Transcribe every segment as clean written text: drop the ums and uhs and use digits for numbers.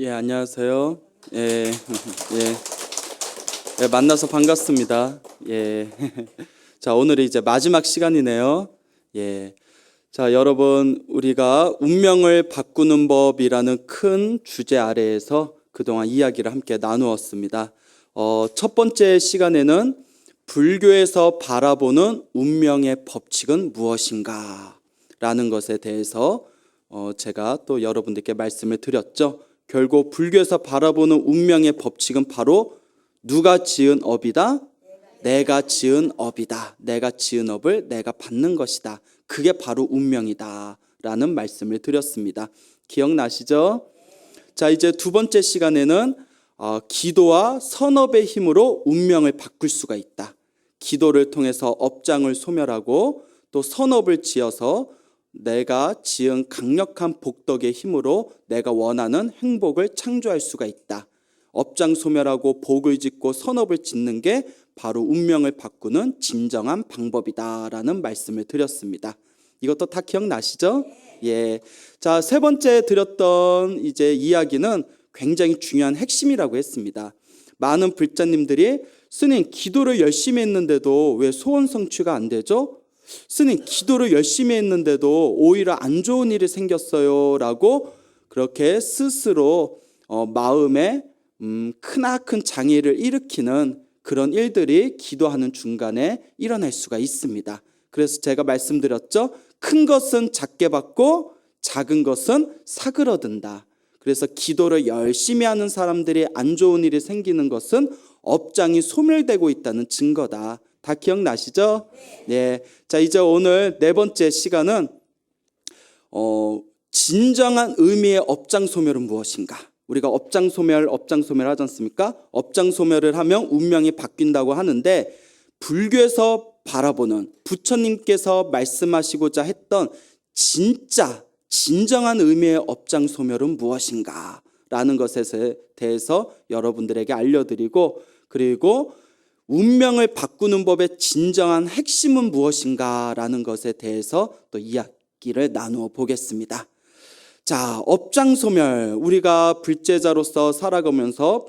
예, 안녕하세요. 예, 만나서 반갑습니다. 예. 자, 오늘이 이제 마지막 시간이네요. 예. 자, 여러분, 우리가 운명을 바꾸는 법이라는 큰 주제 아래에서 그동안 이야기를 함께 나누었습니다. 첫 번째 시간에는 불교에서 바라보는 운명의 법칙은 무엇인가? 라는 것에 대해서 제가 또 여러분들께 말씀을 드렸죠. 결국 불교에서 바라보는 운명의 법칙은 바로 누가 지은 업이다? 내가 지은 업이다. 내가 지은 업을 내가 받는 것이다. 그게 바로 운명이다 라는 말씀을 드렸습니다. 기억나시죠? 자, 이제 두 번째 시간에는 기도와 선업의 힘으로 운명을 바꿀 수가 있다. 기도를 통해서 업장을 소멸하고 또 선업을 지어서 내가 지은 강력한 복덕의 힘으로 내가 원하는 행복을 창조할 수가 있다. 업장 소멸하고 복을 짓고 선업을 짓는 게 바로 운명을 바꾸는 진정한 방법이다라는 말씀을 드렸습니다. 이것도 다 기억나시죠? 예. 자, 세 번째 드렸던 이제 이야기는 굉장히 중요한 핵심이라고 했습니다. 많은 불자님들이 스님 기도를 열심히 했는데도 왜 소원 성취가 안 되죠? 스님 기도를 열심히 했는데도 오히려 안 좋은 일이 생겼어요 라고 그렇게 스스로 마음에 크나큰 장애를 일으키는 그런 일들이 기도하는 중간에 일어날 수가 있습니다. 그래서 제가 말씀드렸죠. 큰 것은 작게 받고 작은 것은 사그러든다. 그래서 기도를 열심히 하는 사람들이 안 좋은 일이 생기는 것은 업장이 소멸되고 있다는 증거다. 다 기억나시죠? 네. 자, 이제 오늘 네 번째 시간은 진정한 의미의 업장 소멸은 무엇인가? 우리가 업장 소멸 하지 않습니까? 업장 소멸을 하면 운명이 바뀐다고 하는데 불교에서 바라보는 부처님께서 말씀하시고자 했던 진정한 의미의 업장 소멸은 무엇인가? 라는 것에 대해서 여러분들에게 알려드리고 그리고 운명을 바꾸는 법의 진정한 핵심은 무엇인가? 라는 것에 대해서 또 이야기를 나누어 보겠습니다. 자, 업장소멸. 우리가 불제자로서 살아가면서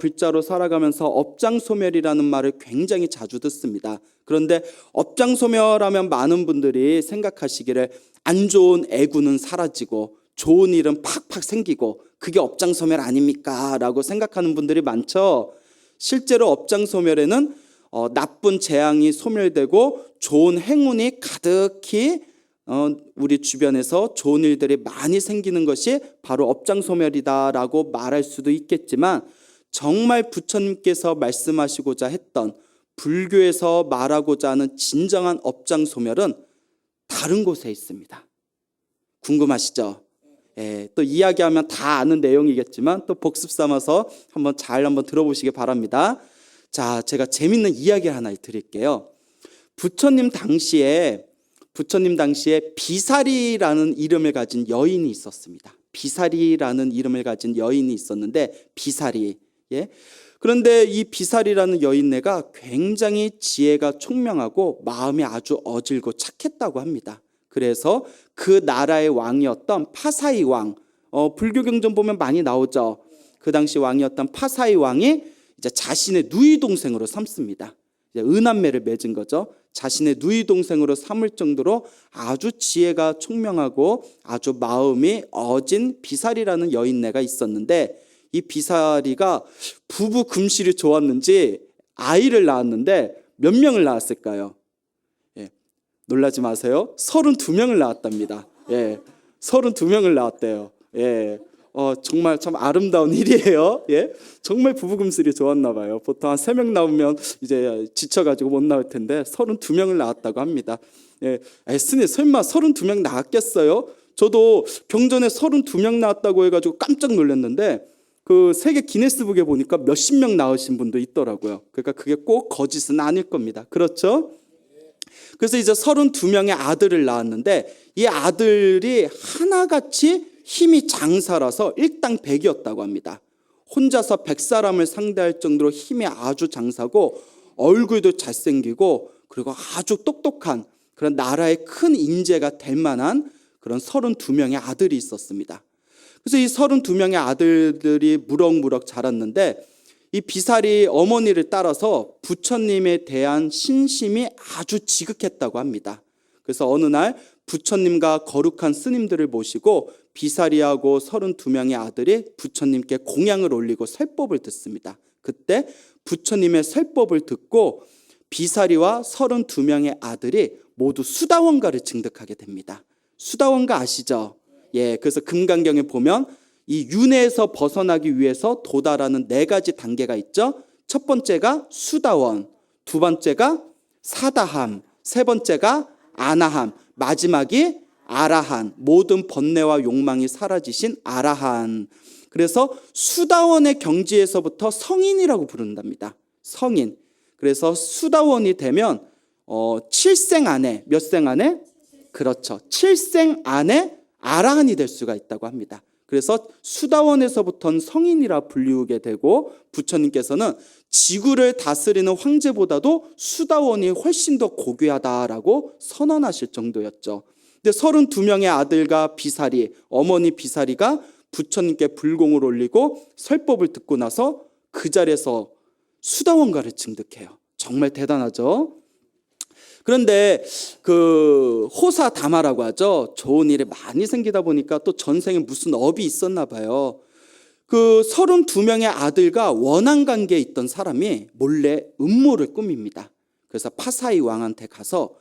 업장소멸이라는 말을 굉장히 자주 듣습니다. 그런데 업장소멸하면 많은 분들이 생각하시기를 안 좋은 애구는 사라지고 좋은 일은 팍팍 생기고 그게 업장소멸 아닙니까? 라고 생각하는 분들이 많죠. 실제로 업장소멸에는 나쁜 재앙이 소멸되고 좋은 행운이 가득히 우리 주변에서 좋은 일들이 많이 생기는 것이 바로 업장소멸이다라고 말할 수도 있겠지만 정말 부처님께서 말씀하시고자 했던 불교에서 말하고자 하는 진정한 업장소멸은 다른 곳에 있습니다. 궁금하시죠? 예, 또 이야기하면 다 아는 내용이겠지만 또 복습 삼아서 한번 들어보시기 바랍니다. 자, 제가 재밌는 이야기를 하나 드릴게요. 부처님 당시에 비사리라는 이름을 가진 여인이 있었습니다. 비사리라는 이름을 가진 여인이 있었는데 비사리. 예. 그런데 이 비사리라는 여인네가 굉장히 지혜가 총명하고 마음이 아주 어질고 착했다고 합니다. 그래서 그 나라의 왕이었던 파사이 왕, 불교 경전 보면 많이 나오죠. 그 당시 왕이었던 파사이 왕이 이제 자신의 누이 동생으로 삼습니다. 이제 은한매를 맺은 거죠. 자신의 누이 동생으로 삼을 정도로 아주 지혜가 총명하고 아주 마음이 어진 비사리라는 여인네가 있었는데 이 비사리가 부부 금실이 좋았는지 아이를 낳았는데 몇 명을 낳았을까요? 예, 놀라지 마세요. 32명을 낳았답니다. 예, 32명을 낳았대요. 예. 정말 참 아름다운 일이에요. 예? 정말 부부금슬이 좋았나 봐요. 보통 한 3명 나오면 이제 지쳐가지고 못 나올 텐데 32명을 낳았다고 합니다. 예. 스님 설마 32명 낳았겠어요? 저도 경전에 32명 낳았다고 해가지고 깜짝 놀랐는데 그 세계 기네스북에 보니까 몇십 명 낳으신 분도 있더라고요. 그러니까 그게 꼭 거짓은 아닐 겁니다. 그렇죠? 그래서 이제 32명의 아들을 낳았는데 이 아들이 하나같이 힘이 장사라서 일당백이었다고 합니다. 혼자서 100사람을 상대할 정도로 힘이 아주 장사고 얼굴도 잘생기고 그리고 아주 똑똑한 그런 나라의 큰 인재가 될 만한 그런 32명의 아들이 있었습니다. 그래서 이 32명의 아들들이 무럭무럭 자랐는데 이 비살이 어머니를 따라서 부처님에 대한 신심이 아주 지극했다고 합니다. 그래서 어느 날 부처님과 거룩한 스님들을 모시고 비살이하고 32명의 아들이 부처님께 공양을 올리고 설법을 듣습니다. 그때 부처님의 설법을 듣고 비살이와 32명의 아들이 모두 수다원가를 증득하게 됩니다. 수다원가 아시죠? 예, 그래서 금강경에 보면 이 윤회에서 벗어나기 위해서 도달하는 4가지 단계가 있죠. 첫 번째가 수다원, 두 번째가 사다함, 세 번째가 아나함, 마지막이 아라한, 모든 번뇌와 욕망이 사라지신 아라한. 그래서 수다원의 경지에서부터 성인이라고 부른답니다. 성인. 그래서 수다원이 되면 7생 안에, 몇 생 안에? 그렇죠. 7생 안에 아라한이 될 수가 있다고 합니다. 그래서 수다원에서부터는 성인이라 불리우게 되고 부처님께서는 지구를 다스리는 황제보다도 수다원이 훨씬 더 고귀하다라고 선언하실 정도였죠. 근데 32명의 아들과 비살이, 어머니 비살이가 부처님께 불공을 올리고 설법을 듣고 나서 그 자리에서 수다원가를 증득해요. 정말 대단하죠. 그런데 그 호사다마라고 하죠. 좋은 일이 많이 생기다 보니까 또 전생에 무슨 업이 있었나 봐요. 그 32명의 아들과 원한 관계에 있던 사람이 몰래 음모를 꾸밉니다. 그래서 파사이 왕한테 가서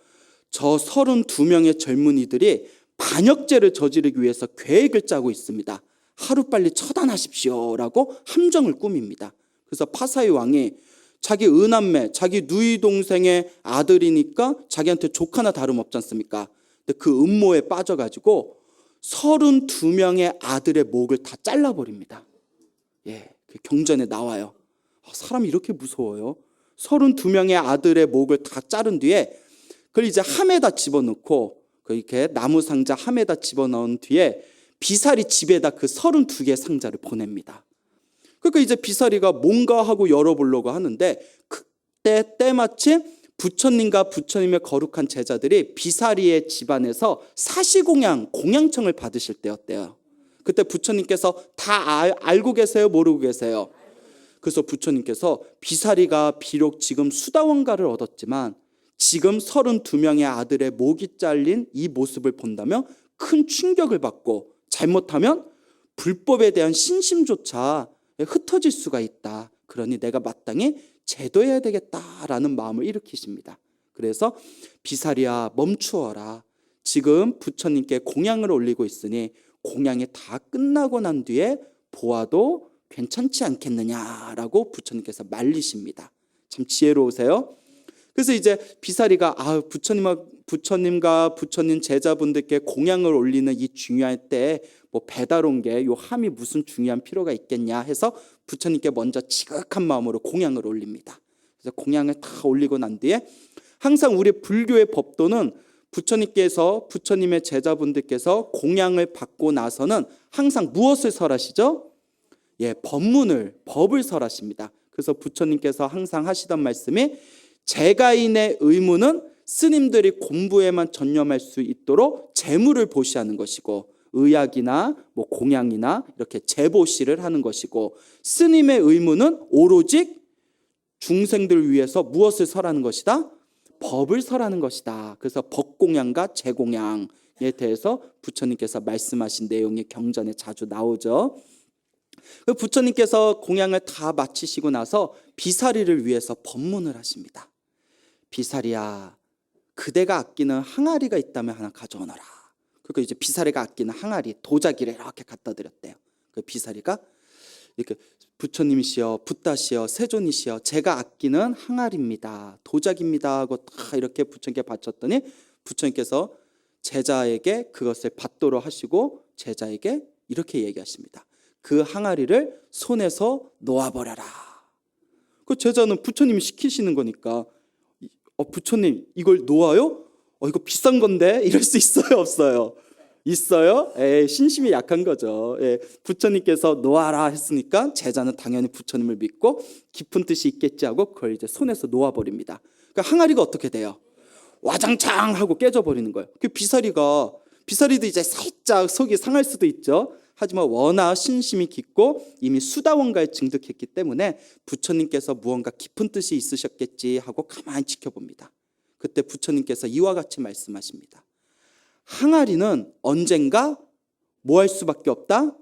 저 32명의 젊은이들이 반역죄를 저지르기 위해서 계획을 짜고 있습니다. 하루빨리 처단하십시오라고 함정을 꾸밉니다. 그래서 파사이 왕이 자기 은남매, 자기 누이 동생의 아들이니까 자기한테 조카나 다름없지 않습니까? 근데 그 음모에 빠져가지고 32명의 아들의 목을 다 잘라버립니다. 예, 그 경전에 나와요. 사람이 이렇게 무서워요. 32명의 아들의 목을 다 자른 뒤에 그걸 이제 함에다 집어넣고 이렇게 나무 상자 함에다 집어넣은 뒤에 비살이 집에다 그 32개 상자를 보냅니다. 그러니까 이제 비살이가 뭔가 하고 열어보려고 하는데 그때 때마침 부처님과 부처님의 거룩한 제자들이 비살이의 집안에서 사시공양, 공양청을 받으실 때였대요. 그때 부처님께서 다 알고 계세요? 모르고 계세요? 그래서 부처님께서 비살이가 비록 지금 수다원가를 얻었지만 지금 32명의 아들의 목이 잘린 이 모습을 본다면 큰 충격을 받고 잘못하면 불법에 대한 신심조차 흩어질 수가 있다. 그러니 내가 마땅히 제도해야 되겠다라는 마음을 일으키십니다. 그래서 비살이야 멈추어라. 지금 부처님께 공양을 올리고 있으니 공양이 다 끝나고 난 뒤에 보아도 괜찮지 않겠느냐라고 부처님께서 말리십니다. 참 지혜로우세요. 그래서 이제 비살이가 부처님과 부처님 제자분들께 공양을 올리는 이 중요할 때 뭐 배달 온 게 요 함이 무슨 중요한 필요가 있겠냐 해서 부처님께 먼저 지극한 마음으로 공양을 올립니다. 그래서 공양을 다 올리고 난 뒤에 항상 우리 불교의 법도는 부처님의 제자분들께서 공양을 받고 나서는 항상 무엇을 설하시죠? 예, 법을 설하십니다. 그래서 부처님께서 항상 하시던 말씀이 제가인의 의무는 스님들이 공부에만 전념할 수 있도록 재물을 보시하는 것이고 의약이나 뭐 공양이나 이렇게 재보시를 하는 것이고 스님의 의무는 오로지 중생들을 위해서 무엇을 설하는 것이다? 법을 설하는 것이다. 그래서 법공양과 재공양에 대해서 부처님께서 말씀하신 내용이 경전에 자주 나오죠. 부처님께서 공양을 다 마치시고 나서 비살이를 위해서 법문을 하십니다. 비살이야, 그대가 아끼는 항아리가 있다면 하나 가져오너라. 그러니까 이제 비살이가 아끼는 항아리, 도자기를 이렇게 갖다 드렸대요. 그 비살이가 이렇게 부처님이시여, 붓다시여, 세존이시여, 제가 아끼는 항아리입니다, 도자기입니다 하고 다 이렇게 부처님께 바쳤더니 부처님께서 제자에게 그것을 받도록 하시고 제자에게 이렇게 얘기하십니다. 그 항아리를 손에서 놓아버려라. 그 제자는 부처님이 시키시는 거니까 부처님 이걸 놓아요? 이거 비싼 건데 이럴 수 있어요? 없어요? 있어요? 신심이 약한 거죠. 부처님께서 놓아라 했으니까 제자는 당연히 부처님을 믿고 깊은 뜻이 있겠지 하고 그걸 이제 손에서 놓아버립니다. 그러니까 항아리가 어떻게 돼요? 와장창 하고 깨져버리는 거예요. 그 비살이도 이제 살짝 속이 상할 수도 있죠. 하지만 워낙 신심이 깊고 이미 수다원가에 증득했기 때문에 부처님께서 무언가 깊은 뜻이 있으셨겠지 하고 가만히 지켜봅니다. 그때 부처님께서 이와 같이 말씀하십니다. 항아리는 언젠가 뭐 할 수밖에 없다?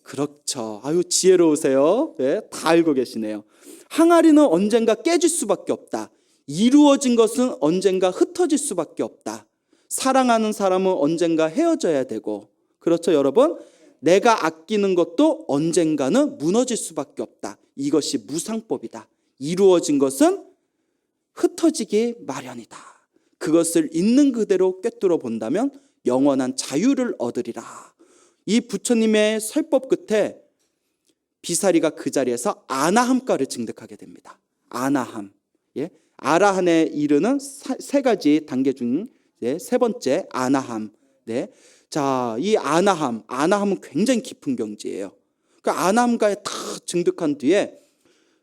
그렇죠. 아유, 지혜로우세요. 네, 다 알고 계시네요. 항아리는 언젠가 깨질 수밖에 없다. 이루어진 것은 언젠가 흩어질 수밖에 없다. 사랑하는 사람은 언젠가 헤어져야 되고, 그렇죠, 여러분? 내가 아끼는 것도 언젠가는 무너질 수밖에 없다. 이것이 무상법이다. 이루어진 것은 흩어지기 마련이다. 그것을 있는 그대로 꿰뚫어 본다면 영원한 자유를 얻으리라. 이 부처님의 설법 끝에 비사리가 그 자리에서 아나함가를 증득하게 됩니다. 아나함. 예? 아라한에 이르는 세 가지 단계 중 세 번째 아나함. 네. 자, 이 아나함은 굉장히 깊은 경지예요. 그 아나함가에 다 증득한 뒤에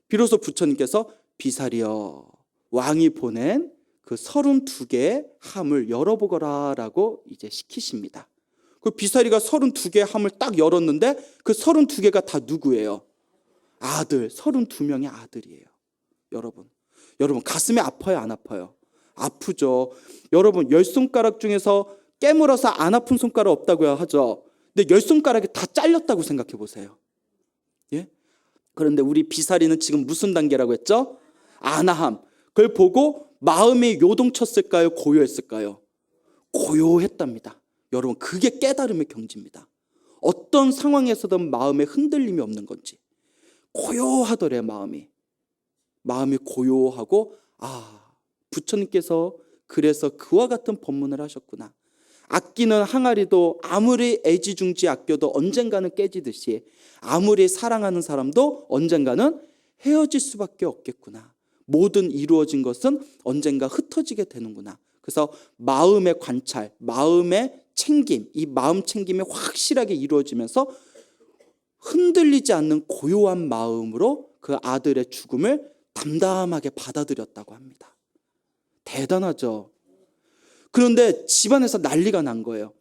비로소 부처님께서 비사리여, 왕이 보낸 그 32개의 함을 열어보거라라고 이제 시키십니다. 그 비사리가 32개의 함을 딱 열었는데 그 32개가 다 누구예요? 아들, 32명의 아들이에요. 여러분 가슴이 아파요, 안 아파요? 아프죠. 여러분 10손가락 중에서 깨물어서 안 아픈 손가락 없다고 하죠. 근데 10손가락이 다 잘렸다고 생각해 보세요. 예? 그런데 우리 비사리는 지금 무슨 단계라고 했죠? 아나함. 그걸 보고 마음이 요동쳤을까요? 고요했을까요? 고요했답니다. 여러분 그게 깨달음의 경지입니다. 어떤 상황에서든 마음에 흔들림이 없는 건지. 고요하더래 마음이 고요하고 부처님께서 그래서 그와 같은 법문을 하셨구나. 아끼는 항아리도 아무리 애지중지 아껴도 언젠가는 깨지듯이 아무리 사랑하는 사람도 언젠가는 헤어질 수밖에 없겠구나. 모든 이루어진 것은 언젠가 흩어지게 되는구나. 그래서 마음의 관찰, 마음의 챙김, 이 마음 챙김이 확실하게 이루어지면서 흔들리지 않는 고요한 마음으로 그 아들의 죽음을 담담하게 받아들였다고 합니다. 대단하죠. 그런데 집안에서 난리가 난 거예요.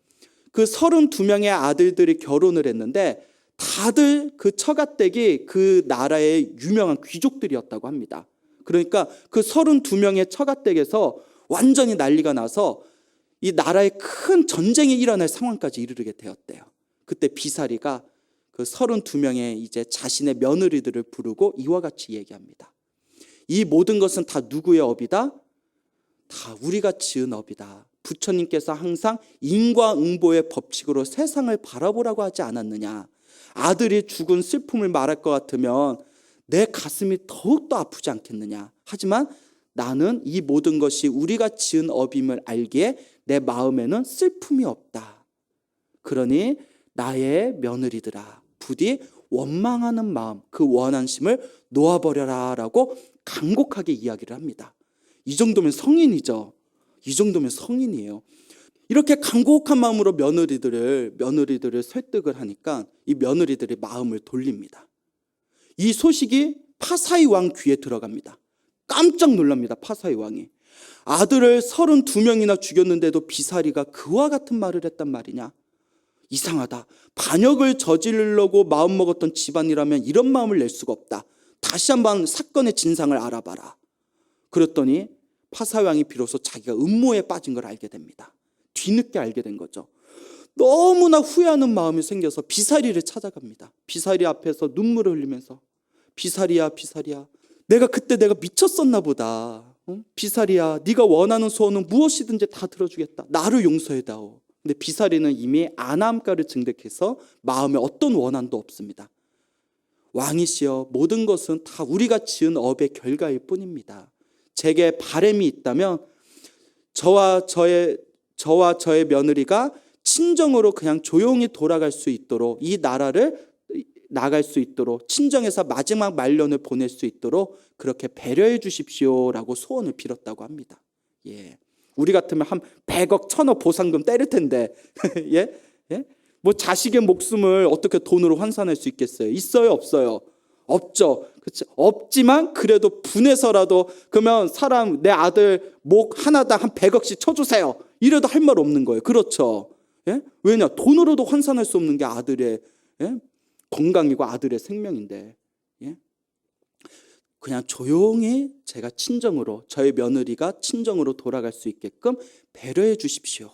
그 32명의 아들들이 결혼을 했는데 다들 그 처가댁이 그 나라의 유명한 귀족들이었다고 합니다. 그러니까 그 32명의 처가댁에서 완전히 난리가 나서 이 나라에 큰 전쟁이 일어날 상황까지 이르게 되었대요. 그때 비사리가 그 32명의 이제 자신의 며느리들을 부르고 이와 같이 얘기합니다. 이 모든 것은 다 누구의 업이다? 다 우리가 지은 업이다. 부처님께서 항상 인과응보의 법칙으로 세상을 바라보라고 하지 않았느냐. 아들이 죽은 슬픔을 말할 것 같으면 내 가슴이 더욱더 아프지 않겠느냐. 하지만 나는 이 모든 것이 우리가 지은 업임을 알기에 내 마음에는 슬픔이 없다. 그러니 나의 며느리들아, 부디 원망하는 마음, 그 원한심을 놓아버려라 라고 간곡하게 이야기를 합니다. 이 정도면 성인이죠. 이 정도면 성인이에요. 이렇게 간곡한 마음으로 며느리들을 설득을 하니까 이 며느리들의 마음을 돌립니다. 이 소식이 파사이 왕 귀에 들어갑니다. 깜짝 놀랍니다. 파사이 왕이. 아들을 32명이나 죽였는데도 비사리가 그와 같은 말을 했단 말이냐. 이상하다. 반역을 저지르려고 마음먹었던 집안이라면 이런 마음을 낼 수가 없다. 다시 한번 사건의 진상을 알아봐라. 그랬더니 파사이 왕이 비로소 자기가 음모에 빠진 걸 알게 됩니다. 뒤늦게 알게 된 거죠. 너무나 후회하는 마음이 생겨서 비사리를 찾아갑니다. 비사리 앞에서 눈물을 흘리면서 비사리야 내가 그때 미쳤었나 보다. 비사리야, 네가 원하는 소원은 무엇이든지 다 들어주겠다. 나를 용서해다오. 근데 비사리는 이미 아나함가를 증득해서 마음에 어떤 원한도 없습니다. 왕이시여, 모든 것은 다 우리가 지은 업의 결과일 뿐입니다. 제게 바람이 있다면 저와 저의 며느리가 친정으로 그냥 조용히 돌아갈 수 있도록, 이 나라를 나갈 수 있도록, 친정에서 마지막 말년을 보낼 수 있도록 그렇게 배려해 주십시오라고 소원을 빌었다고 합니다. 예. 우리 같으면 한 100억, 1000억 보상금 때릴 텐데 예? 예? 뭐 자식의 목숨을 어떻게 돈으로 환산할 수 있겠어요? 있어요, 없어요? 없죠. 그렇죠? 없지만 그래도 분해서라도 그러면 사람 내 아들 목 하나당 한 100억씩 쳐주세요. 이래도 할 말 없는 거예요. 그렇죠? 예? 왜냐? 돈으로도 환산할 수 없는 게 아들의 예? 건강이고 아들의 생명인데, 예? 그냥 조용히 제가 친정으로, 저의 며느리가 친정으로 돌아갈 수 있게끔 배려해 주십시오.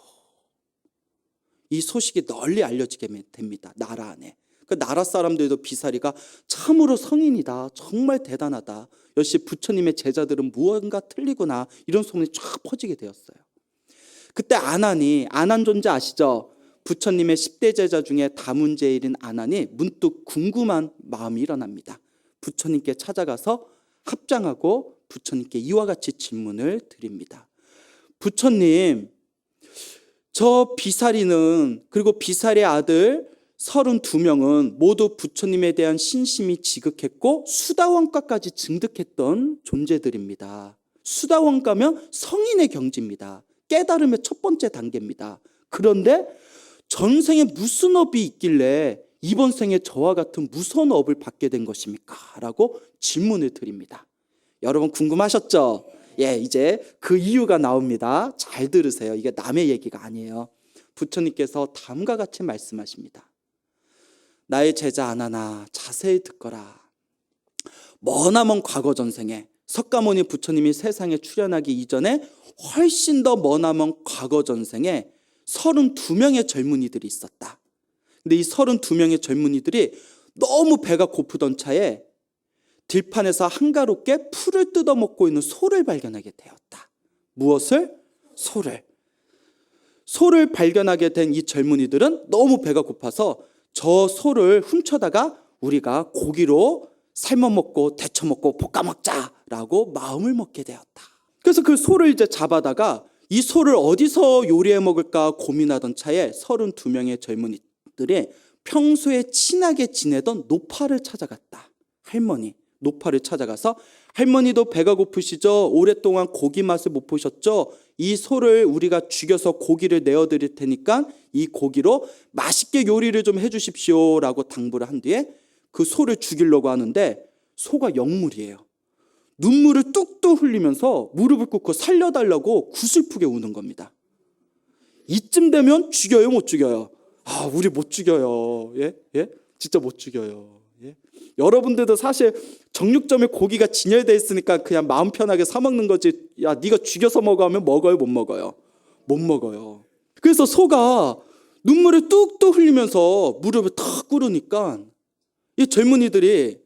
이 소식이 널리 알려지게 됩니다. 나라 안에. 그 나라 사람들도 비사리가 참으로 성인이다, 정말 대단하다, 역시 부처님의 제자들은 무언가 틀리구나, 이런 소문이 쫙 퍼지게 되었어요. 그때 아난 존재 아시죠? 부처님의 10대 제자 중에 다문제일인 아난이 문득 궁금한 마음이 일어납니다. 부처님께 찾아가서 합장하고 부처님께 이와 같이 질문을 드립니다. 부처님, 저 비사리는, 그리고 비사리의 아들 32명은 모두 부처님에 대한 신심이 지극했고 수다원가까지 증득했던 존재들입니다. 수다원가면 성인의 경지입니다. 깨달음의 첫 번째 단계입니다. 그런데 전생에 무슨 업이 있길래 이번 생에 저와 같은 무서운 업을 받게 된 것입니까? 라고 질문을 드립니다. 여러분 궁금하셨죠? 예, 이제 그 이유가 나옵니다. 잘 들으세요. 이게 남의 얘기가 아니에요. 부처님께서 다음과 같이 말씀하십니다. 나의 제자 아나나, 자세히 듣거라. 머나먼 과거 전생에 석가모니 부처님이 세상에 출현하기 이전에 훨씬 더 머나먼 과거 전생에 32명의 젊은이들이 있었다. 근데 이 32명의 젊은이들이 너무 배가 고프던 차에 들판에서 한가롭게 풀을 뜯어먹고 있는 소를 발견하게 되었다. 무엇을? 소를. 소를 발견하게 된 이 젊은이들은 너무 배가 고파서 저 소를 훔쳐다가 우리가 고기로 삶아 먹고 데쳐 먹고 볶아 먹자라고 마음을 먹게 되었다. 그래서 그 소를 이제 잡아다가 이 소를 어디서 요리해 먹을까 고민하던 차에 32명의 젊은이들이 평소에 친하게 지내던 노파를 찾아갔다. 할머니 노파를 찾아가서, 할머니도 배가 고프시죠? 오랫동안 고기 맛을 못 보셨죠? 이 소를 우리가 죽여서 고기를 내어드릴 테니까 이 고기로 맛있게 요리를 좀 해주십시오 라고 당부를 한 뒤에 그 소를 죽이려고 하는데 소가 영물이에요. 눈물을 뚝뚝 흘리면서 무릎을 꿇고 살려달라고 구슬프게 우는 겁니다. 이쯤 되면 죽여요, 못 죽여요? 아, 우리 못 죽여요. 예? 예? 진짜 못 죽여요. 예? 여러분들도 사실 정육점에 고기가 진열되어 있으니까 그냥 마음 편하게 사 먹는 거지, 야 네가 죽여서 먹어 하면 먹어요, 못 먹어요? 못 먹어요. 그래서 소가 눈물을 뚝뚝 흘리면서 무릎을 탁 꿇으니까 이 젊은이들이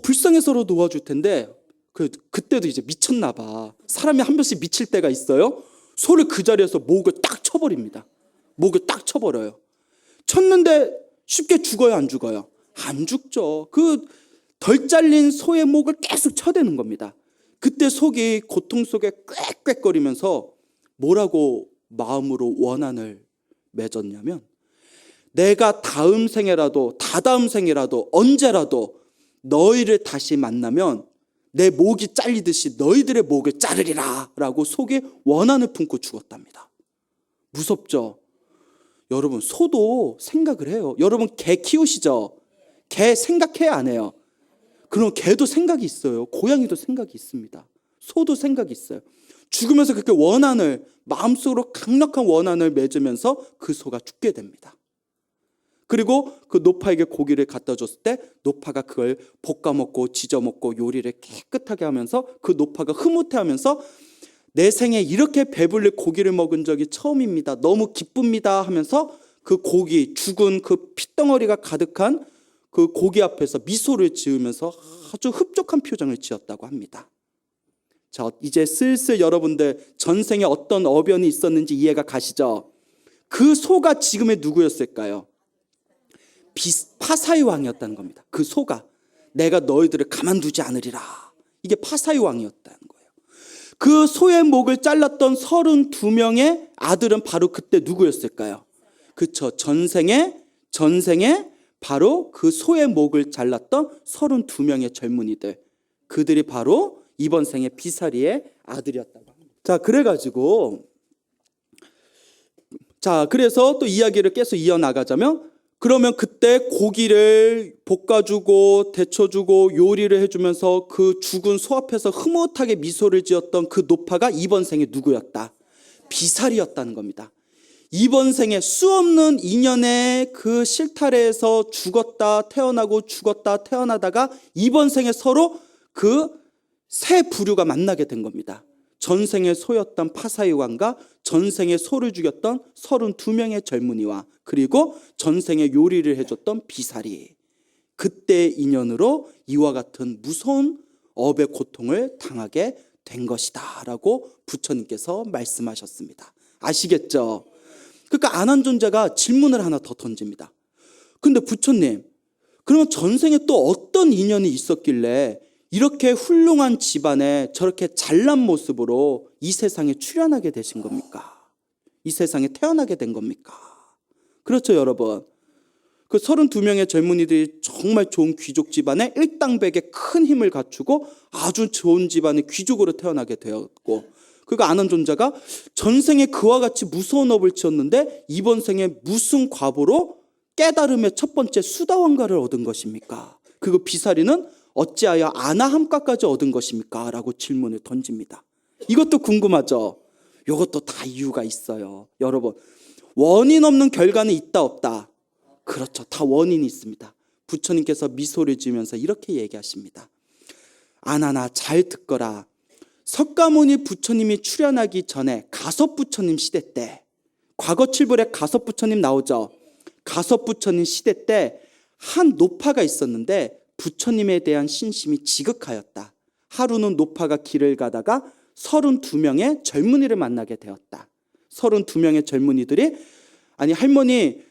불쌍해서로 도와줄 텐데 그때도 이제 미쳤나 봐. 사람이 한 번씩 미칠 때가 있어요. 소를 그 자리에서 목을 딱 쳐버립니다. 목을 딱 쳐버려요. 쳤는데 쉽게 죽어요, 안 죽어요? 안 죽죠. 그 덜 잘린 소의 목을 계속 쳐대는 겁니다. 그때 속이 고통 속에 꽥꽥거리면서 뭐라고 마음으로 원한을 맺었냐면, 내가 다음 생에라도 다다음 생에라도 언제라도 너희를 다시 만나면 내 목이 잘리듯이 너희들의 목을 자르리라 라고 속에 원한을 품고 죽었답니다. 무섭죠? 여러분, 소도 생각을 해요. 여러분, 개 키우시죠? 개 생각해야 안 해요? 그럼 개도 생각이 있어요. 고양이도 생각이 있습니다. 소도 생각이 있어요. 죽으면서 그렇게 원한을, 마음속으로 강력한 원한을 맺으면서 그 소가 죽게 됩니다. 그리고 그 노파에게 고기를 갖다 줬을 때 노파가 그걸 볶아 먹고 지져 먹고 요리를 깨끗하게 하면서 그 노파가 흐뭇해하면서 내 생에 이렇게 배불리 고기를 먹은 적이 처음입니다. 너무 기쁩니다 하면서 그 고기, 죽은 그 핏덩어리가 가득한 그 고기 앞에서 미소를 지으면서 아주 흡족한 표정을 지었다고 합니다. 자, 이제 슬슬 여러분들 전생에 어떤 어변이 있었는지 이해가 가시죠? 그 소가 지금의 누구였을까요? 파사의 왕이었다는 겁니다. 그 소가 내가 너희들을 가만두지 않으리라. 이게 파사의 왕이었다는 거예요. 그 소의 목을 잘랐던 32명의 아들은 바로 그때 누구였을까요? 그렇죠. 전생에 바로 그 소의 목을 잘랐던 32명의 젊은이들, 그들이 바로 이번 생의 비사리의 아들이었다고 합니다. 자, 그래서 또 이야기를 계속 이어나가자면, 그러면 그때 고기를 볶아주고 데쳐주고 요리를 해주면서 그 죽은 소 앞에서 흐뭇하게 미소를 지었던 그 노파가 이번 생에 누구였다? 비사리였다는 겁니다. 이번 생에 수없는 인연의 그 실타래에서 죽었다 태어나고 죽었다 태어나다가 이번 생에 서로 그 새 부류가 만나게 된 겁니다. 전생에 소였던 파사이왕과 전생에 소를 죽였던 32명의 젊은이와 그리고 전생에 요리를 해줬던 비사리. 그때의 인연으로 이와 같은 무서운 업의 고통을 당하게 된 것이다 라고 부처님께서 말씀하셨습니다. 아시겠죠? 그러니까 안한존자가 질문을 하나 더 던집니다. 근데 부처님, 그러면 전생에 또 어떤 인연이 있었길래 이렇게 훌륭한 집안에 저렇게 잘난 모습으로 이 세상에 출현하게 되신 겁니까? 이 세상에 태어나게 된 겁니까? 그렇죠, 여러분. 그 32명의 젊은이들이 정말 좋은 귀족 집안에 일당백에 큰 힘을 갖추고 아주 좋은 집안의 귀족으로 태어나게 되었고, 그러니까 안한존자가 전생에 그와 같이 무서운 업을 지었는데 이번 생에 무슨 과보로 깨달음의 첫 번째 수다원가를 얻은 것입니까? 그리고 비사리는 어찌하여 아나함가까지 얻은 것입니까? 라고 질문을 던집니다. 이것도 궁금하죠? 이것도 다 이유가 있어요. 여러분, 원인 없는 결과는 있다 없다? 그렇죠. 다 원인이 있습니다. 부처님께서 미소를 지으면서 이렇게 얘기하십니다. 아나나 잘 듣거라. 석가모니 부처님이 출현하기 전에 가섭부처님 시대 때, 과거 칠불에 가섭부처님 나오죠. 가섭부처님 시대 때 한 노파가 있었는데 부처님에 대한 신심이 지극하였다. 하루는 노파가 길을 가다가 32명의 젊은이를 만나게 되었다. 32명의 젊은이들이 아니 할머니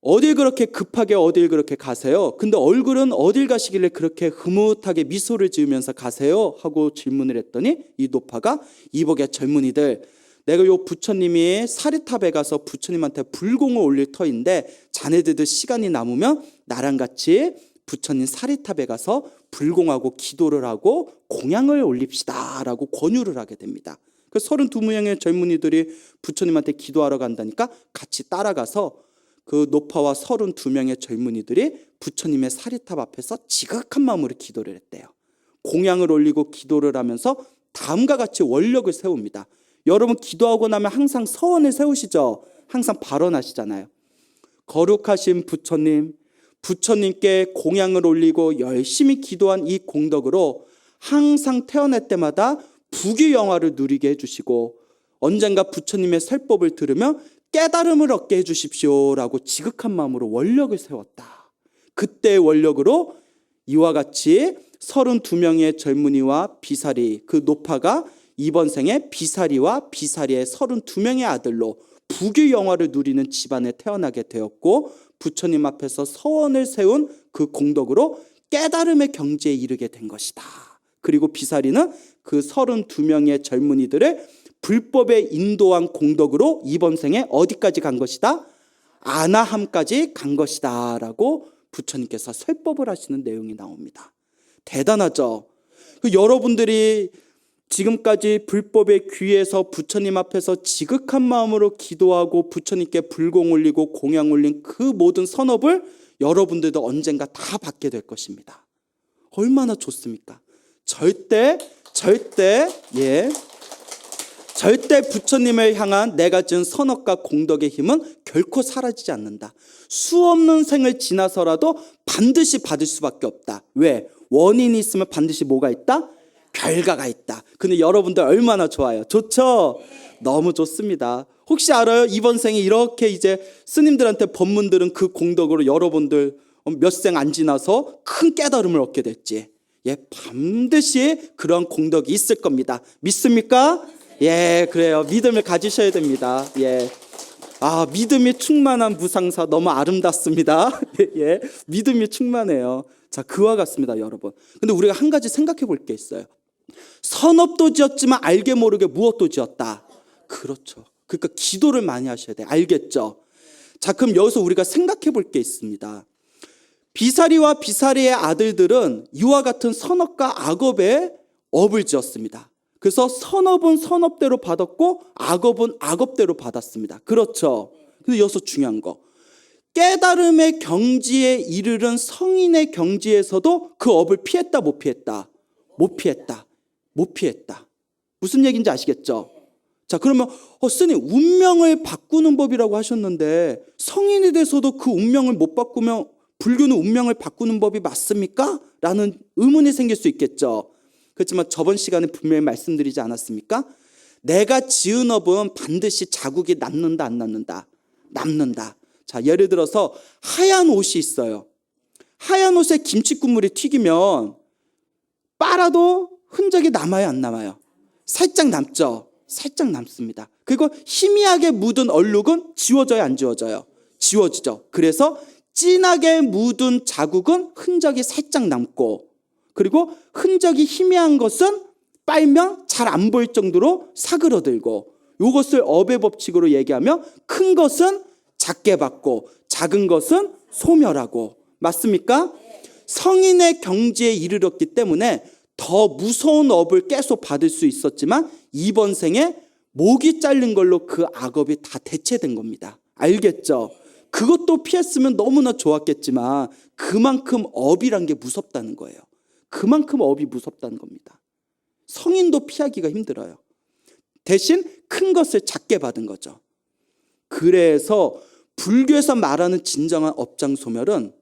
어딜 그렇게 급하게 어딜 그렇게 가세요? 근데 얼굴은 어딜 가시길래 그렇게 흐뭇하게 미소를 지으면서 가세요? 하고 질문을 했더니 이 노파가 이복의 젊은이들, 내가 요 부처님이 사리탑에 가서 부처님한테 불공을 올릴 터인데 자네들도 시간이 남으면 나랑 같이 부처님 사리탑에 가서 불공하고 기도를 하고 공양을 올립시다 라고 권유를 하게 됩니다. 그 32명의 젊은이들이 부처님한테 기도하러 간다니까 같이 따라가서 그 노파와 32명의 젊은이들이 부처님의 사리탑 앞에서 지극한 마음으로 기도를 했대요. 공양을 올리고 기도를 하면서 다음과 같이 원력을 세웁니다. 여러분 기도하고 나면 항상 서원을 세우시죠? 항상 발언하시잖아요. 거룩하신 부처님, 부처님께 공양을 올리고 열심히 기도한 이 공덕으로 항상 태어날 때마다 부귀영화를 누리게 해주시고 언젠가 부처님의 설법을 들으며 깨달음을 얻게 해주십시오라고 지극한 마음으로 원력을 세웠다. 그때의 원력으로 이와 같이 32명의 젊은이와 비사리, 그 노파가 이번 생에 비사리와 비사리의 32명의 아들로 부귀영화를 누리는 집안에 태어나게 되었고 부처님 앞에서 서원을 세운 그 공덕으로 깨달음의 경지에 이르게 된 것이다. 그리고 비사리는 그 32명의 젊은이들을 불법에 인도한 공덕으로 이번 생에 어디까지 간 것이다? 아나함까지 간 것이다 라고 부처님께서 설법을 하시는 내용이 나옵니다. 대단하죠? 여러분들이 지금까지 불법의 귀에서 부처님 앞에서 지극한 마음으로 기도하고 부처님께 불공 올리고 공양 올린 그 모든 선업을 여러분들도 언젠가 다 받게 될 것입니다. 얼마나 좋습니까? 절대 부처님을 향한 내가 지은 선업과 공덕의 힘은 결코 사라지지 않는다. 수없는 생을 지나서라도 반드시 받을 수밖에 없다. 왜? 원인이 있으면 반드시 뭐가 있다? 결과가 있다. 근데 여러분들 얼마나 좋아요? 좋죠? 너무 좋습니다. 혹시 알아요? 이번 생에 이렇게 이제 스님들한테 법문 들은 그 공덕으로 여러분들 몇 생 안 지나서 큰 깨달음을 얻게 됐지. 예, 반드시 그런 공덕이 있을 겁니다. 믿습니까? 예, 그래요. 믿음을 가지셔야 됩니다. 예. 아, 믿음이 충만한 무상사 너무 아름답습니다. 예, 믿음이 충만해요. 자, 그와 같습니다, 여러분. 근데 우리가 한 가지 생각해 볼 게 있어요. 선업도 지었지만 알게 모르게 무엇도 지었다. 그렇죠. 그러니까 기도를 많이 하셔야 돼요. 알겠죠? 자, 그럼 여기서 우리가 생각해 볼 게 있습니다. 비사리와 비사리의 아들들은 이와 같은 선업과 악업의 업을 지었습니다. 그래서 선업은 선업대로 받았고 악업은 악업대로 받았습니다. 그렇죠? 근데 여기서 중요한 거, 깨달음의 경지에 이르른 성인의 경지에서도 그 업을 피했다 못 피했다? 못 피했다. 무슨 얘기인지 아시겠죠? 자, 그러면 스님 운명을 바꾸는 법이라고 하셨는데 성인이 돼서도 그 운명을 못 바꾸면 불교는 운명을 바꾸는 법이 맞습니까? 라는 의문이 생길 수 있겠죠. 그렇지만 저번 시간에 분명히 말씀드리지 않았습니까? 내가 지은 업은 반드시 자국이 남는다 안 남는다? 남는다. 자, 예를 들어서 하얀 옷이 있어요. 하얀 옷에 김치국물이 튀기면 빨아도 흔적이 남아요 안 남아요? 살짝 남죠. 살짝 남습니다. 그리고 희미하게 묻은 얼룩은 지워져요 안 지워져요? 지워지죠. 그래서 진하게 묻은 자국은 흔적이 살짝 남고, 그리고 흔적이 희미한 것은 빨면 잘 안 보일 정도로 사그러들고, 이것을 업의 법칙으로 얘기하면 큰 것은 작게 받고 작은 것은 소멸하고. 맞습니까? 성인의 경지에 이르렀기 때문에 더 무서운 업을 계속 받을 수 있었지만 이번 생에 목이 잘린 걸로 그 악업이 다 대체된 겁니다. 알겠죠? 그것도 피했으면 너무나 좋았겠지만 그만큼 업이란 게 무섭다는 거예요. 그만큼 업이 무섭다는 겁니다. 성인도 피하기가 힘들어요. 대신 큰 것을 작게 받은 거죠. 그래서 불교에서 말하는 진정한 업장소멸은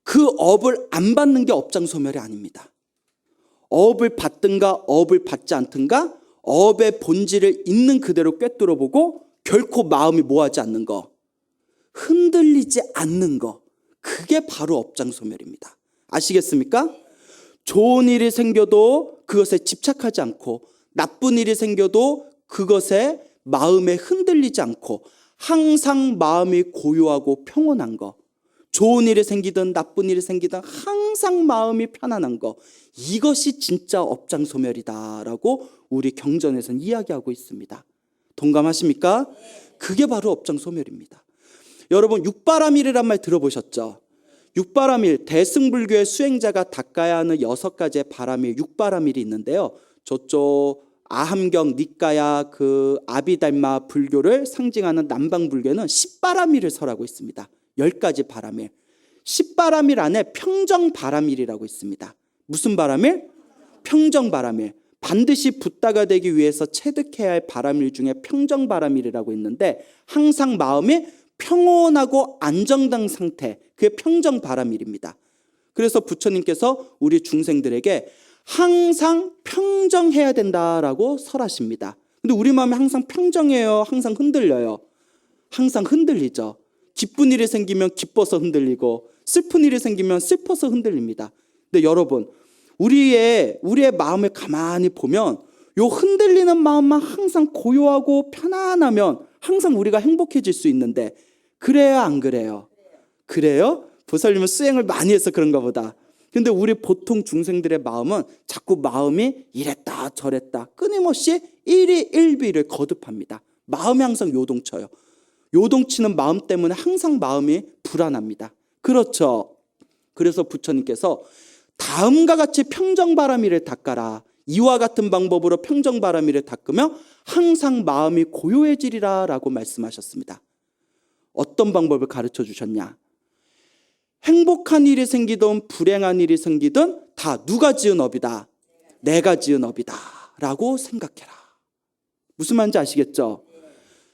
그 업을 안 받는 게 업장소멸이 아닙니다. 업을 받든가 업을 받지 않든가 업의 본질을 있는 그대로 꿰뚫어보고 결코 마음이 뭐하지 않는 거, 흔들리지 않는 거, 그게 바로 업장소멸입니다. 아시겠습니까? 좋은 일이 생겨도 그것에 집착하지 않고 나쁜 일이 생겨도 그것에 마음에 흔들리지 않고 항상 마음이 고요하고 평온한 거, 좋은 일이 생기든 나쁜 일이 생기든 항상 마음이 편안한 거, 이것이 진짜 업장소멸이다라고 우리 경전에서는 이야기하고 있습니다. 동감하십니까? 그게 바로 업장소멸입니다. 여러분 육바라밀이란 말 들어보셨죠? 육바라밀, 대승불교의 수행자가 닦아야 하는 6가지의 바라밀, 육바라밀이 있는데요. 저쪽 아함경, 니까야, 그 아비달마 불교를 상징하는 남방불교는 10바라밀을 설하고 있습니다. 10가지 바라밀. 10바라밀 안에 평정바라밀이라고 있습니다. 무슨 바라밀? 평정바라밀. 반드시 붓다가 되기 위해서 체득해야 할 바라밀 중에 평정바라밀이라고 있는데 항상 마음이 평온하고 안정된 상태, 그게 평정바라밀입니다. 그래서 부처님께서 우리 중생들에게 항상 평정해야 된다라고 설하십니다. 근데 우리 마음이 항상 평정해요? 항상 흔들려요? 항상 흔들리죠. 기쁜 일이 생기면 기뻐서 흔들리고 슬픈 일이 생기면 슬퍼서 흔들립니다. 근데 여러분, 우리의 마음을 가만히 보면 요 흔들리는 마음만 항상 고요하고 편안하면 항상 우리가 행복해질 수 있는데 그래요 안 그래요? 그래요? 보살님은 수행을 많이 해서 그런가 보다. 근데 우리 보통 중생들의 마음은 자꾸 마음이 이랬다 저랬다 끊임없이 일희일비를 거듭합니다. 마음이 항상 요동쳐요. 요동치는 마음 때문에 항상 마음이 불안합니다. 그렇죠? 그래서 부처님께서 다음과 같이 평정바라밀을 닦아라. 이와 같은 방법으로 평정바라밀을 닦으면 항상 마음이 고요해지리라 라고 말씀하셨습니다. 어떤 방법을 가르쳐 주셨냐? 행복한 일이 생기든 불행한 일이 생기든 다 누가 지은 업이다? 내가 지은 업이다 라고 생각해라. 무슨 말인지 아시겠죠?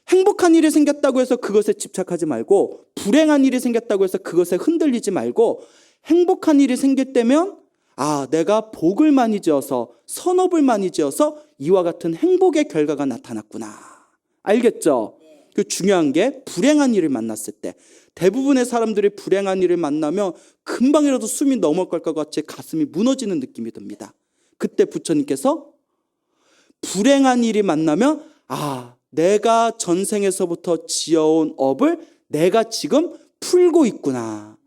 행복한 일이 생겼다고 해서 그것에 집착하지 말고 불행한 일이 생겼다고 해서 그것에 흔들리지 말고 행복한 일이 생길 때면 내가 복을 많이 지어서 선업을 많이 지어서 이와 같은 행복의 결과가 나타났구나. 알겠죠? 그 중요한 게 불행한 일을 만났을 때 대부분의 사람들이 불행한 일을 만나면 금방이라도 숨이 넘어갈 것 같이 가슴이 무너지는 느낌이 듭니다. 그때 부처님께서 불행한 일이 만나면 내가 전생에서부터 지어온 업을 내가 지금 풀고 있구나.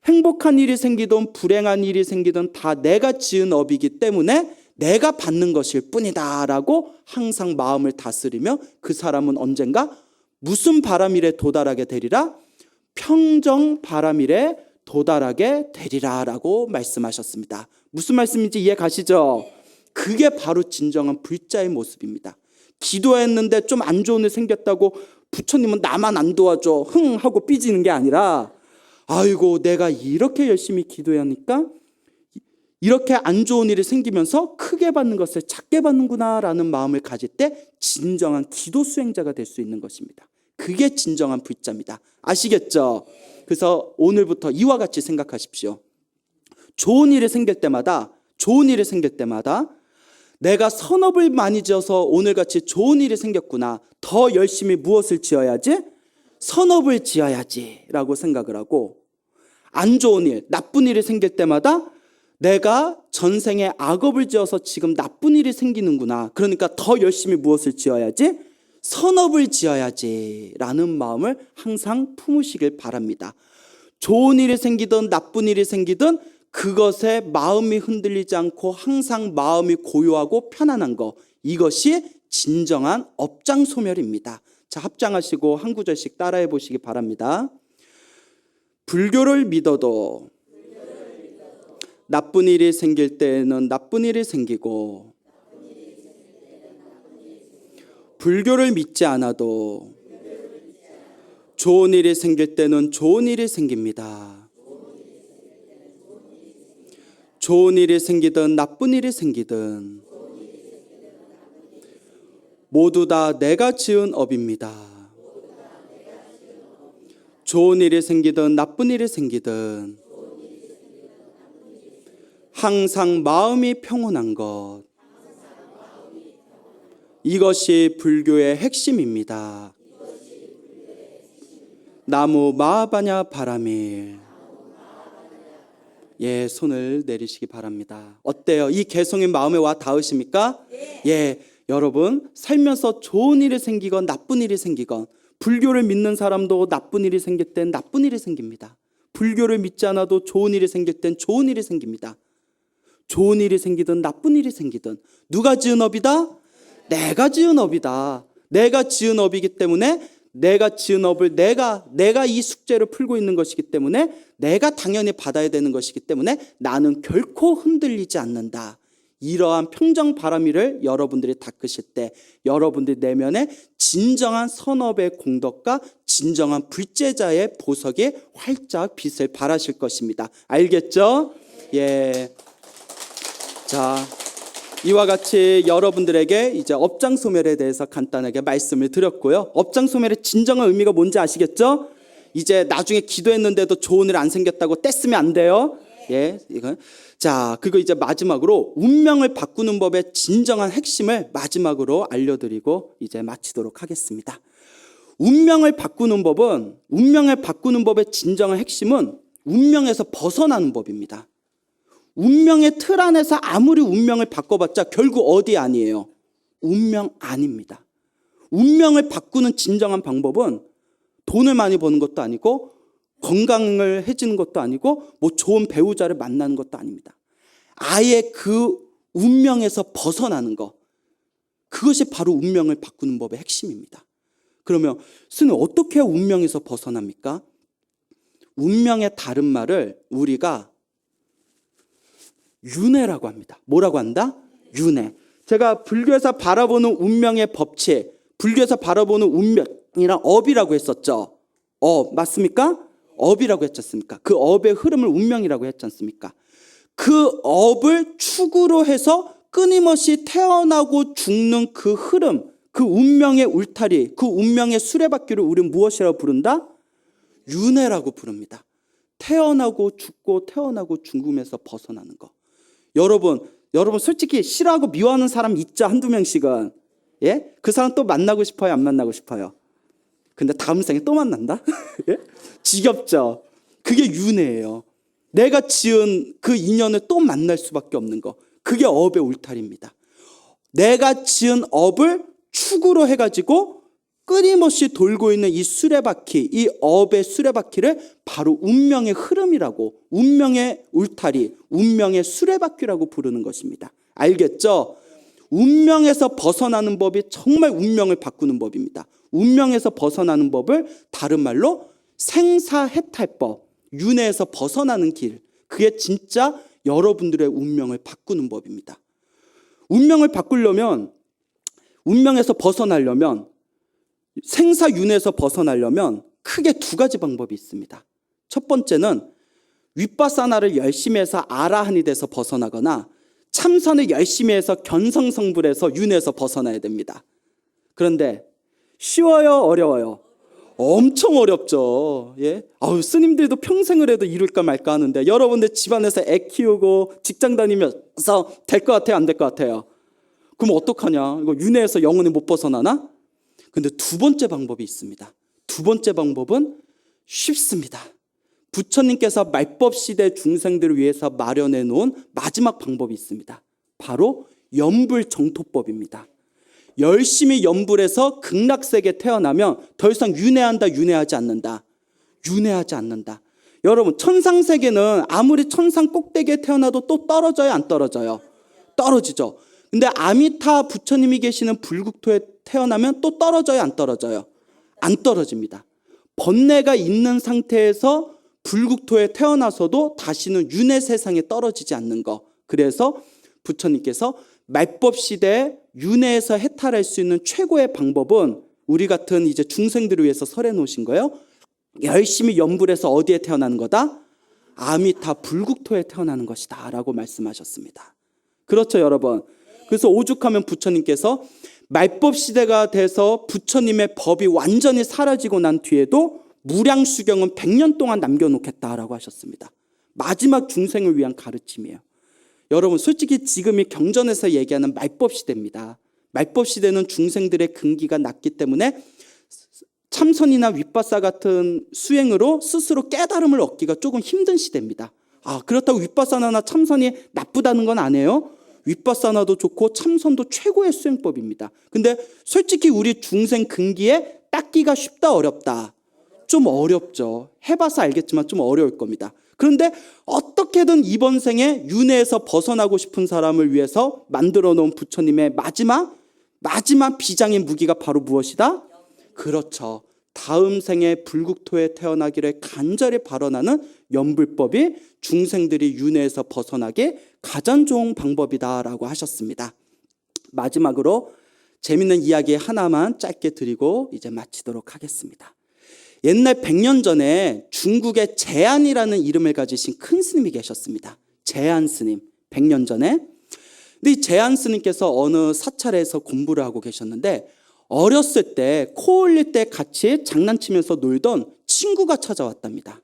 행복한 일이 생기든 불행한 일이 생기든 다 내가 지은 업이기 때문에 내가 받는 것일 뿐이다 라고 항상 마음을 다스리며 그 사람은 언젠가 무슨 바라밀에 도달하게 되리라? 평정바라밀에 도달하게 되리라 라고 말씀하셨습니다. 무슨 말씀인지 이해 가시죠? 그게 바로 진정한 불자의 모습입니다. 기도했는데 좀 안 좋은 일 생겼다고 부처님은 나만 안 도와줘 하고 삐지는 게 아니라 아이고 내가 이렇게 열심히 기도하니까 이렇게 안 좋은 일이 생기면서 크게 받는 것을 작게 받는구나라는 마음을 가질 때 진정한 기도 수행자가 될 수 있는 것입니다. 그게 진정한 V자입니다. 아시겠죠? 그래서 오늘부터 이와 같이 생각하십시오. 좋은 일이 생길 때마다 내가 선업을 많이 지어서 오늘같이 좋은 일이 생겼구나. 더 열심히 무엇을 지어야지? 선업을 지어야지 라고 생각을 하고, 안 좋은 일, 나쁜 일이 생길 때마다 내가 전생에 악업을 지어서 지금 나쁜 일이 생기는구나. 그러니까 더 열심히 무엇을 지어야지? 선업을 지어야지 라는 마음을 항상 품으시길 바랍니다. 좋은 일이 생기든 나쁜 일이 생기든 그것에 마음이 흔들리지 않고 항상 마음이 고요하고 편안한 것, 이것이 진정한 업장소멸입니다. 자, 합장하시고 한 구절씩 따라해 보시기 바랍니다. 불교를 믿어도 나쁜 일이 생길 때에는 나쁜 일이 생기고, 불교를 믿지 않아도 좋은 일이 생길 때는 좋은 일이 생깁니다. 좋은 일이 생기든 나쁜 일이 생기든 모두 다 내가 지은 업입니다. 좋은 일이 생기든 나쁜 일이 생기든 항상 마음이 평온한 것, 이것이 불교의 핵심입니다. 나무 마하바냐 바라밀. 예, 손을 내리시기 바랍니다. 어때요? 이 개성인 마음에 와 닿으십니까? 예, 여러분 살면서 좋은 일이 생기건 나쁜 일이 생기건, 불교를 믿는 사람도 나쁜 일이 생길 땐 나쁜 일이 생깁니다. 불교를 믿지 않아도 좋은 일이 생길 땐 좋은 일이 생깁니다. 좋은 일이 생기든 나쁜 일이 생기든 누가 지은 업이다? 내가 지은 업이다. 내가 지은 업이기 때문에 내가 지은 업을 내가 이 숙제를 풀고 있는 것이기 때문에 내가 당연히 받아야 되는 것이기 때문에 나는 결코 흔들리지 않는다. 이러한 평정 바라미를 여러분들이 닦으실 때 여러분들 내면에 진정한 선업의 공덕과 진정한 불제자의 보석이 활짝 빛을 발하실 것입니다. 알겠죠? 예. 자, 이와 같이 여러분들에게 이제 업장소멸에 대해서 간단하게 말씀을 드렸고요. 업장소멸의 진정한 의미가 뭔지 아시겠죠? 이제 나중에 기도했는데도 좋은 일 안 생겼다고 떼쓰면 안 돼요. 예, 이건. 자, 그리고 이제 마지막으로 운명을 바꾸는 법의 진정한 핵심을 마지막으로 알려드리고 이제 마치도록 하겠습니다. 운명을 바꾸는 법의 진정한 핵심은 운명에서 벗어나는 법입니다. 운명의 틀 안에서 아무리 운명을 바꿔봤자 결국 어디 아니에요? 운명 아닙니다. 운명을 바꾸는 진정한 방법은 돈을 많이 버는 것도 아니고 건강을 해지는 것도 아니고 뭐 좋은 배우자를 만나는 것도 아닙니다. 아예 그 운명에서 벗어나는 것, 그것이 바로 운명을 바꾸는 법의 핵심입니다. 그러면 스님 어떻게 운명에서 벗어납니까? 운명의 다른 말을 우리가 윤회라고 합니다. 뭐라고 한다? 윤회. 제가 불교에서 바라보는 운명의 법칙, 불교에서 바라보는 운명이란 업이라고 했었죠. 업, 맞습니까? 업이라고 했지 않습니까? 그 업의 흐름을 운명이라고 했지 않습니까? 그 업을 축으로 해서 끊임없이 태어나고 죽는 그 흐름, 그 운명의 울타리, 그 운명의 수레바퀴를 우리는 무엇이라고 부른다? 윤회라고 부릅니다. 태어나고 죽고 태어나고 죽음에서 벗어나는 거. 여러분 솔직히 싫어하고 미워하는 사람 있죠? 한두 명씩은. 예? 그 사람 또 만나고 싶어요? 안 만나고 싶어요? 근데 다음 생에 또 만난다? 예? 지겹죠? 그게 윤회예요. 내가 지은 그 인연을 또 만날 수밖에 없는 거. 그게 업의 울타리입니다. 내가 지은 업을 축으로 해가지고 끊임없이 돌고 있는 이 수레바퀴, 이 업의 수레바퀴를 바로 운명의 흐름이라고, 운명의 울타리, 운명의 수레바퀴라고 부르는 것입니다. 알겠죠? 운명에서 벗어나는 법이 정말 운명을 바꾸는 법입니다. 운명에서 벗어나는 법을 다른 말로 생사해탈법, 윤회에서 벗어나는 길, 그게 진짜 여러분들의 운명을 바꾸는 법입니다. 운명을 바꾸려면, 운명에서 벗어나려면, 생사윤회에서 벗어나려면 크게 두 가지 방법이 있습니다. 첫 번째는 윗바사나를 열심히 해서 아라한이 돼서 벗어나거나 참선을 열심히 해서 견성성불해서 윤회에서 벗어나야 됩니다. 그런데 쉬워요, 어려워요? 엄청 어렵죠. 예? 스님들도 평생을 해도 이룰까 말까 하는데, 여러분들 집안에서 애 키우고 직장 다니면서 될 것 같아요, 안 될 것 같아요? 그럼 어떡하냐? 이거 윤회에서 영원히 못 벗어나나? 근데 두 번째 방법이 있습니다. 두 번째 방법은 쉽습니다. 부처님께서 말법 시대 중생들을 위해서 마련해 놓은 마지막 방법이 있습니다. 바로 염불정토법입니다. 열심히 염불해서 극락세계에 태어나면 더 이상 윤회한다, 윤회하지 않는다. 윤회하지 않는다. 여러분, 천상세계는 아무리 천상 꼭대기에 태어나도 또 떨어져요, 안 떨어져요? 떨어지죠. 근데 아미타 부처님이 계시는 불국토에 태어나면 또 떨어져요, 안 떨어져요? 안 떨어집니다. 번뇌가 있는 상태에서 불국토에 태어나서도 다시는 윤회 세상에 떨어지지 않는 거. 그래서 부처님께서 말법 시대에 윤회에서 해탈할 수 있는 최고의 방법은 우리 같은 이제 중생들을 위해서 설해 놓으신 거예요. 열심히 염불해서 어디에 태어나는 거다? 아미타 불국토에 태어나는 것이다 라고 말씀하셨습니다. 그렇죠, 여러분? 그래서 오죽하면 부처님께서 말법 시대가 돼서 부처님의 법이 완전히 사라지고 난 뒤에도 무량수경은 100년 동안 남겨놓겠다라고 하셨습니다. 마지막 중생을 위한 가르침이에요. 여러분, 솔직히 지금이 경전에서 얘기하는 말법 시대입니다. 말법 시대는 중생들의 근기가 낮기 때문에 참선이나 윗바사 같은 수행으로 스스로 깨달음을 얻기가 조금 힘든 시대입니다. 그렇다고 윗바사나나 참선이 나쁘다는 건 아니에요. 윗바사나도 좋고 참선도 최고의 수행법입니다. 근데 솔직히 우리 중생 근기에 닦기가 쉽다, 어렵다? 좀 어렵죠. 해봐서 알겠지만 좀 어려울 겁니다. 그런데 어떻게든 이번 생에 윤회에서 벗어나고 싶은 사람을 위해서 만들어 놓은 부처님의 마지막 비장의 무기가 바로 무엇이다? 그렇죠. 다음 생에 불국토에 태어나기를 간절히 발언하는 염불법이 중생들이 윤회에서 벗어나기 가장 좋은 방법이다라고 하셨습니다. 마지막으로 재밌는 이야기 하나만 짧게 드리고 이제 마치도록 하겠습니다. 옛날 100년 전에 중국에 제안이라는 이름을 가지신 큰 스님이 계셨습니다. 제안 스님, 100년 전에. 근데 이 제안 스님께서 어느 사찰에서 공부를 하고 계셨는데 어렸을 때 코 올릴 때 같이 장난치면서 놀던 친구가 찾아왔답니다.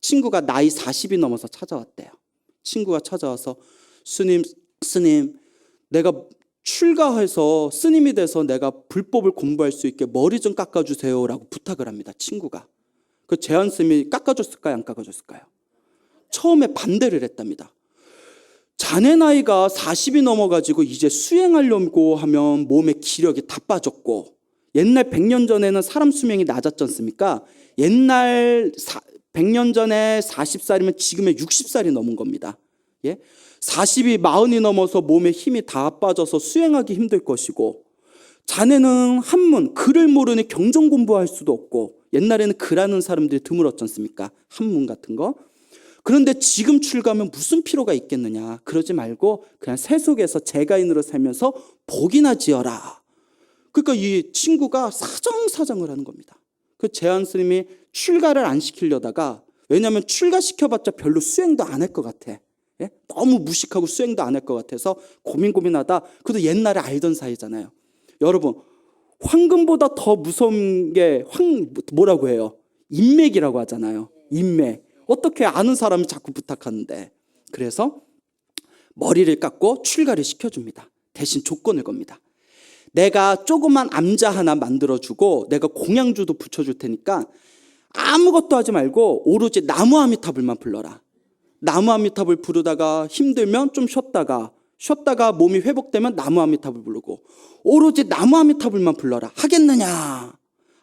친구가 나이 40이 넘어서 찾아왔대요. 친구가 찾아와서 스님, 내가 출가해서 스님이 돼서 내가 불법을 공부할 수 있게 머리 좀 깎아주세요 라고 부탁을 합니다. 친구가. 그 제안 스님이 깎아줬을까요, 안 깎아줬을까요? 처음에 반대를 했답니다. 자네 나이가 40이 넘어가지고 이제 수행하려고 하면 몸에 기력이 다 빠졌고, 옛날 100년 전에는 사람 수명이 낮았지 않습니까? 옛날 100년 전에 40살이면 지금의 60살이 넘은 겁니다. 예? 40이 40이 넘어서 몸에 힘이 다 빠져서 수행하기 힘들 것이고, 자네는 한문, 글을 모르니 경전 공부할 수도 없고, 옛날에는 글하는 사람들이 드물었지 않습니까? 한문 같은 거. 그런데 지금 출가하면 무슨 필요가 있겠느냐. 그러지 말고 그냥 세속에서 제가인으로 살면서 복이나 지어라. 그러니까 이 친구가 사정사정을 하는 겁니다. 그 제안 스님이 출가를 안 시키려다가, 왜냐하면 출가시켜봤자 별로 수행도 안 할 것 같아. 예? 너무 무식하고 수행도 안 할 것 같아서 고민하다. 그래도 옛날에 알던 사이잖아요. 여러분, 황금보다 더 무서운 게 뭐라고 해요? 인맥이라고 하잖아요. 인맥. 어떻게 아는 사람이 자꾸 부탁하는데. 그래서 머리를 깎고 출가를 시켜줍니다. 대신 조건을 겁니다. 내가 조그만 암자 하나 만들어주고 내가 공양주도 붙여줄 테니까 아무것도 하지 말고 오로지 나무 아미타불만 불러라. 나무 아미타불 부르다가 힘들면 좀 쉬었다가 몸이 회복되면 나무 아미타불 부르고 오로지 나무 아미타불만 불러라. 하겠느냐?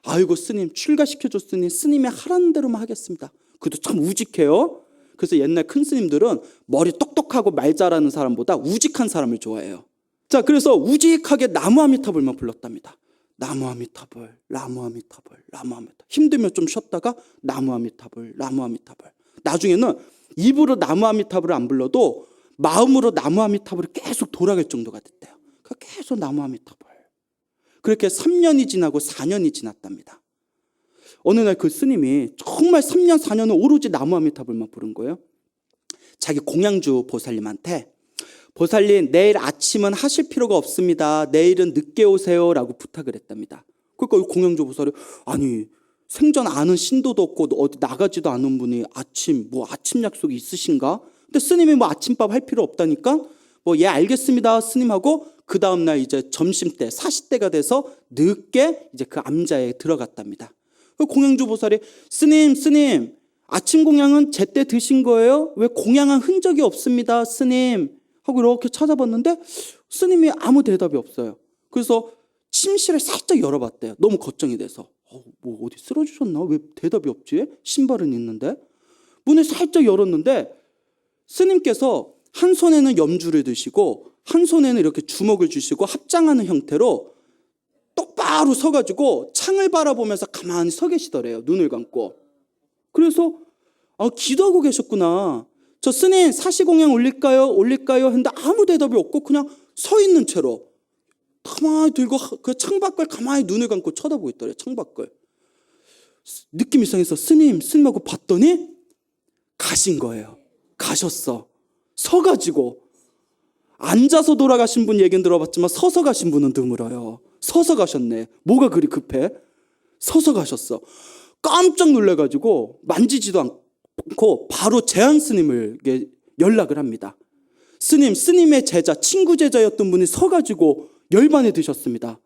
아이고 스님, 출가시켜줬으니 스님이 하라는 대로만 하겠습니다. 그것도 참 우직해요. 그래서 옛날 큰 스님들은 머리 똑똑하고 말 잘하는 사람보다 우직한 사람을 좋아해요. 자, 그래서 우직하게 나무 아미타불만 불렀답니다. 나무 아미타불, 나무 아미타불, 나무 아미타불. 힘들면 좀 쉬었다가 나무 아미타불, 나무 아미타불. 나중에는 입으로 나무 아미타불을 안 불러도 마음으로 나무 아미타불이 계속 돌아갈 정도가 됐대요. 계속 나무 아미타불. 그렇게 3년이 지나고 4년이 지났답니다. 어느 날 그 스님이 정말 3년, 4년은 오로지 나무 아미타불만 부른 거예요. 자기 공양주 보살님한테 보살님 내일 아침은 하실 필요가 없습니다. 내일은 늦게 오세요 라고 부탁을 했답니다. 그러니까 공양주 보살이 아니 생전 아는 신도도 없고 어디 나가지도 않은 분이 아침 약속이 있으신가? 근데 스님이 아침밥 할 필요 없다니까 예 알겠습니다 스님하고 그 다음날 이제 점심때 40대가 돼서 늦게 이제 그 암자에 들어갔답니다. 공양주 보살이 스님 아침 공양은 제때 드신 거예요? 왜 공양한 흔적이 없습니다 스님 하고 이렇게 찾아봤는데 스님이 아무 대답이 없어요. 그래서 침실을 살짝 열어봤대요. 너무 걱정이 돼서 어디 쓰러지셨나? 왜 대답이 없지? 신발은 있는데. 문을 살짝 열었는데 스님께서 한 손에는 염주를 드시고 한 손에는 이렇게 주먹을 쥐시고 합장하는 형태로 똑바로 서가지고 창을 바라보면서 가만히 서 계시더래요. 눈을 감고. 그래서 기도하고 계셨구나. 저 스님 사시공양 올릴까요? 했는데 아무 대답이 없고 그냥 서 있는 채로 가만히 들고 그 창밖을 가만히 눈을 감고 쳐다보고 있더래요. 창밖을. 느낌 이상해서 스님하고 봤더니 가신 거예요. 가셨어. 서가지고. 앉아서 돌아가신 분 얘기는 들어봤지만 서서 가신 분은 드물어요. 서서 가셨네. 뭐가 그리 급해? 서서 가셨어. 깜짝 놀라가지고 만지지도 않고 바로 제한 스님을 연락을 합니다. 스님의 제자, 친구 제자였던 분이 서가지고 열반에 드셨습니다.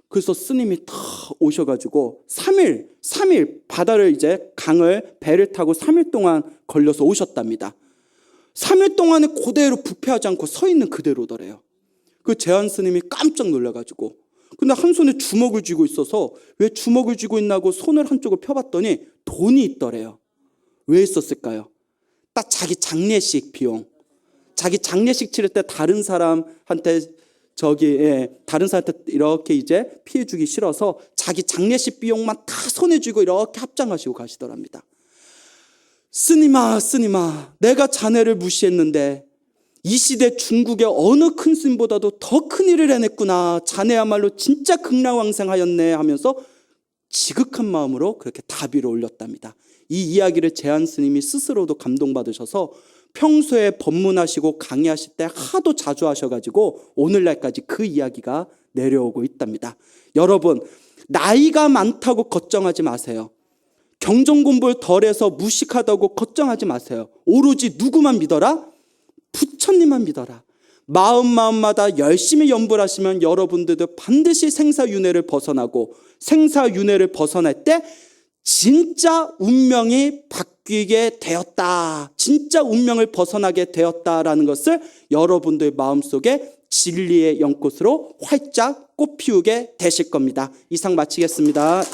그래서 스님이 다 오셔가지고 3일 바다를 이제 강을 배를 타고 3일 동안 걸려서 오셨답니다. 3일 동안에 그대로 부패하지 않고 서 있는 그대로더래요. 그 제한 스님이 깜짝 놀라가지고 근데 한 손에 주먹을 쥐고 있어서 왜 주먹을 쥐고 있나고 손을 한쪽을 펴봤더니 돈이 있더래요. 왜 있었을까요? 딱 자기 장례식 비용. 자기 장례식 치를 때 다른 사람한테 이렇게 이제 피해 주기 싫어서 자기 장례식 비용만 다 손에 쥐고 이렇게 합장하시고 가시더랍니다. 스님아 내가 자네를 무시했는데 이 시대 중국의 어느 큰 스님보다도 더 큰 일을 해냈구나. 자네야말로 진짜 극락왕생하였네 하면서 지극한 마음으로 그렇게 다비를 올렸답니다. 이 이야기를 제한 스님이 스스로도 감동받으셔서 평소에 법문하시고 강의하실 때 하도 자주 하셔가지고 오늘날까지 그 이야기가 내려오고 있답니다. 여러분 나이가 많다고 걱정하지 마세요. 경전 공부를 덜해서 무식하다고 걱정하지 마세요. 오로지 누구만 믿어라? 부처님만 믿어라. 마음마다 열심히 연불 하시면 여러분들도 반드시 생사윤회를 벗어나고 생사윤회를 벗어날 때 진짜 운명이 바뀌게 되었다. 진짜 운명을 벗어나게 되었다라는 것을 여러분들 마음속에 진리의 연꽃으로 활짝 꽃피우게 되실 겁니다. 이상 마치겠습니다.